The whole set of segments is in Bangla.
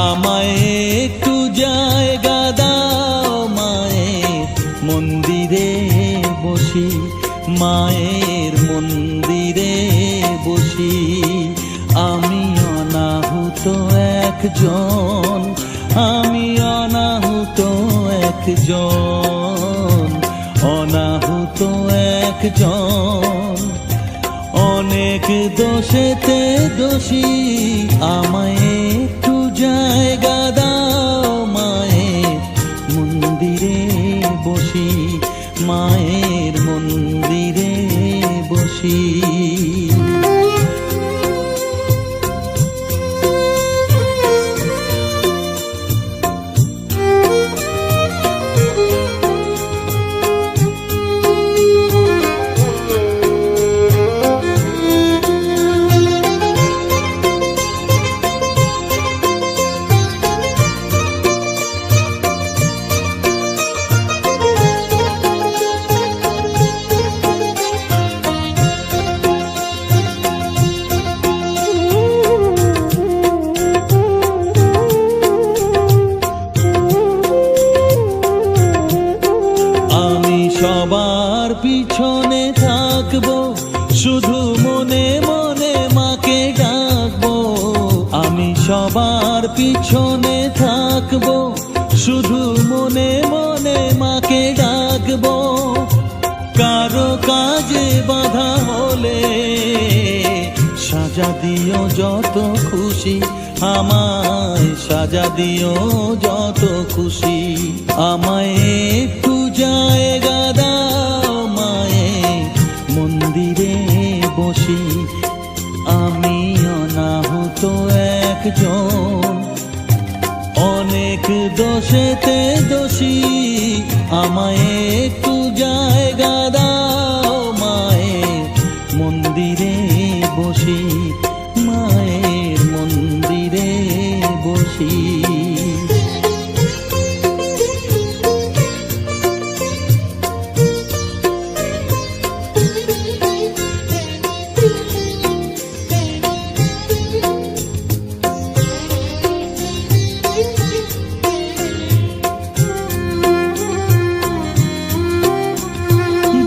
আমায় একটু জায়গা দাও মায়ের মন্দিরে বসি, মায়ের মন্দিরে বসি। আমি অনাহুত একজন, আমি অনাহুত একজন, অনাহুত একজন। অনেক দোষেতে দোষী, আমায় একটু জায়গা দাও মায়ের মন্দিরে বসি, মায়ের মন্দিরে বসি। সবার পিছনে থাকবো, শুধু মনে মনে মাকে ডাকবো। আমি সবার পিছনে থাকবো, শুধু মনে মনে মাকে ডাকবো। কারো কাজে বাধা হলে সাজা দিও যত খুশি, আমায় সাজা দিও যত খুশি। আমায় একটু জায়গা দাও মায়ের মন্দিরে বসি, আমি অনাহুত একজন। অনেক দোষেতে দোষী, আমায় একটু জায়গা দাও মায়ের মন্দিরে বসি, মায়ের মন্দিরে বসি।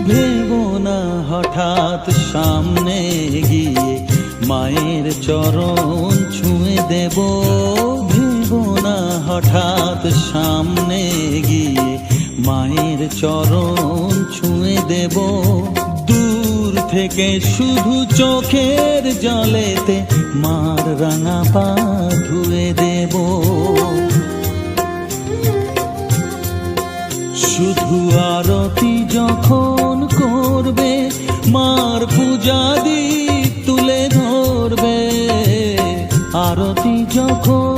ভেবো না হঠাৎ সামনে গিয়ে মায়ের চরণ ছুঁয়ে দেব, ভেবো না হঠাৎ সামনে গিয়ে মায়ের চরণ ছুঁয়ে দেব। দূর থেকে শুধু চোখের জলেতে মার রাঙা পা ধুয়ে দেব। শুধু আরতি যখন করবে, মার পূজা দীপ তুলে ধরবে। আরতি যখন